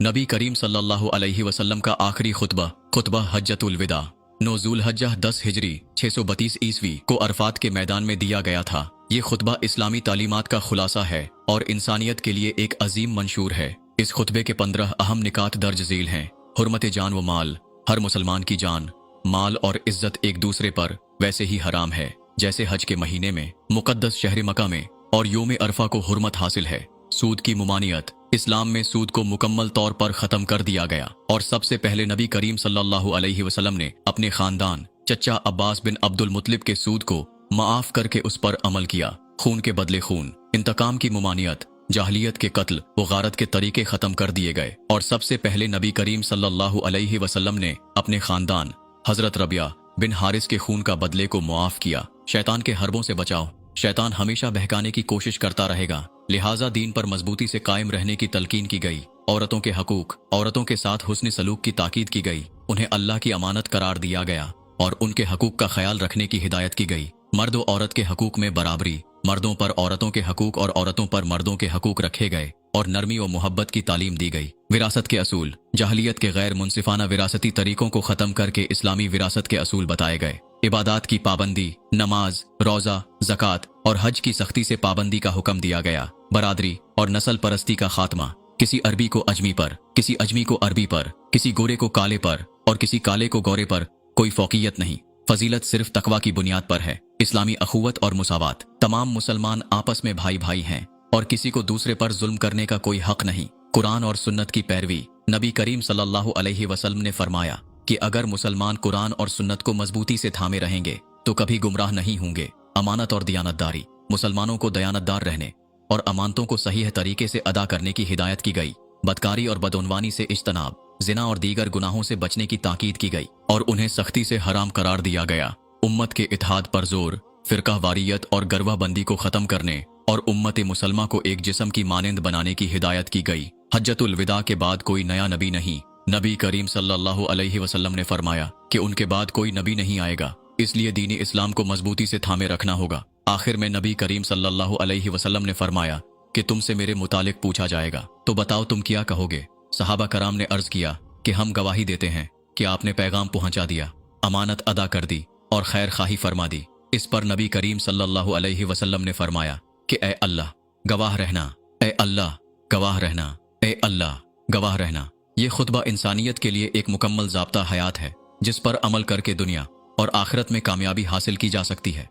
नबी करीम सल्लल्लाहु अलैहि वसल्लम का आखिरी खुतबा हज्जतुल विदा 9 ज़ुल्हज्जा 10 हिजरी 632 ईस्वी को अरफात के मैदान में दिया गया था। ये खुतबा इस्लामी तालीमात का खुलासा है और इंसानियत के लिए एक अजीम मंशूर है। इस खुतबे के 15 अहम निकात दर्ज झील हैं। हुर्मत जान व माल, हर मुसलमान की जान, माल और इज्जत एक दूसरे पर वैसे ही हराम है जैसे हज के महीने में मुकद्दस शहर मक्का में और योम अरफा को हुर्मत हासिल है। सूद की मुमानियत, इस्लाम में सूद को मुकम्मल तौर पर खत्म कर दिया गया और सबसे पहले नबी करीम सल्लल्लाहु अलैहि वसल्लम ने अपने खानदान चचा अब्बास बिन अब्दुल मुत्तलिब के सूद को माफ करके उस पर अमल किया। खून के बदले खून, इंतकाम की मुमानियत, जाहलियत के कत्ल व गारत के तरीके खत्म कर दिए गए और सबसे पहले नबी करीम सल्लल्लाहु अलैहि वसल्लम ने अपने खानदान हजरत रबिया बिन हारिस के खून का बदले को मुआफ किया। शैतान के हरबों से बचाओ। शैतान हमेशा बहकाने की कोशिश करता रहेगा, लिहाजा दीन पर मजबूती से कायम रहने की तलकीन की गई। औरतों के हकूक, औरतों के साथ हुस्न सलूक की ताकीद की गई। उन्हें अल्लाह की अमानत करार दिया गया और उनके हकूक का ख्याल रखने की हिदायत की गई। मर्द व औरत के हकूक में बराबरी, मर्दों पर औरतों के हकूक और औरतों पर मर्दों के हकूक रखे गए और नरमी व मोहब्बत की तालीम दी गई। विरासत के असूल, जाहलियत के गैर मुनसिफाना विरासती तरीकों को खत्म करके इस्लामी विरासत के असूल बताए गए। इबादात की पाबंदी, नमाज, रोजा, ज़कात और हज की सख्ती से पाबंदी का हुक्म दिया गया। बरादरी और नस्ल परस्ती का खात्मा, किसी अरबी को अजमी पर, किसी अजमी को अरबी पर, किसी गोरे को काले पर और किसी काले को गोरे पर कोई फौकियत नहीं। फजीलत सिर्फ तकवा की बुनियाद पर है। इस्लामी अखुवत और मुसावात, तमाम मुसलमान आपस में भाई भाई हैं और किसी को दूसरे पर जुल्म करने का कोई हक नहीं। कुरान और सुन्नत की पैरवी, नबी करीम सल्लल्लाहु अलैहि वसल्लम ने फरमाया कि अगर मुसलमान कुरान और सुन्नत को मजबूती से थामे रहेंगे तो कभी गुमराह नहीं होंगे। अमानत और दयानतदारी, मुसलमानों को दयानतदार रहने और अमानतों को सही तरीके से अदा करने की हिदायत की गई। बदकारी और बदउनवानी से इज्तनाब, जिना और दीगर गुनाहों से बचने की ताकीद की गई और उन्हें सख्ती से हराम करार दिया गया। उम्मत के इत्तेहाद पर जोर, फिरका वारियत और गरवाबंदी को खत्म करने और उम्मत मुसलमा को एक जिस्म की मानंद बनाने की हिदायत की गई। हज्जतुल विदा के बाद कोई नया नबी नहीं। नबी करीम सल्लल्लाहु अलैहि वसल्लम ने फरमाया कि उनके बाद कोई नबी नहीं आएगा, इसलिए दीनी इस्लाम को मजबूती से थामे रखना होगा। आखिर में नबी करीम सल्लल्लाहु अलैहि वसल्लम ने फरमाया कि तुमसे मेरे मुतालिक पूछा जाएगा, तो बताओ तुम क्या कहोगे। सहाबा कराम ने अर्ज किया कि हम गवाही देते हैं कि आपने पैगाम पहुंचा दिया, अमानत अदा कर दी और खैर खाही फरमा दी। इस पर नबी करीम सल्लल्लाहु अलैहि वसल्लम ने फरमाया कि ए अल्लाह गवाह रहना, ए अल्लाह गवाह रहना, ए अल्लाह गवाह रहना। ये खुतबा इंसानियत के लिए एक मुकम्मल ज़ाब्ता हयात है जिस पर अमल करके दुनिया और आखिरत में कामयाबी हासिल की जा सकती है।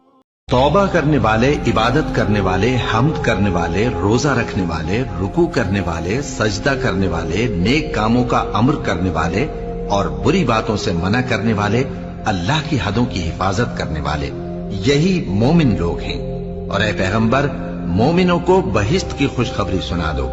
तौबा करने वाले, इबादत करने वाले, हम्द करने वाले, रोजा रखने वाले, रुकू करने वाले, सजदा करने वाले, नेक कामों का अम्र करने वाले और बुरी बातों से मना करने वाले, अल्लाह की हदों की हिफाजत करने वाले, यही मोमिन लोग हैं। और ए पैगंबर, मोमिनों को बहिश्त की खुशखबरी सुना दो।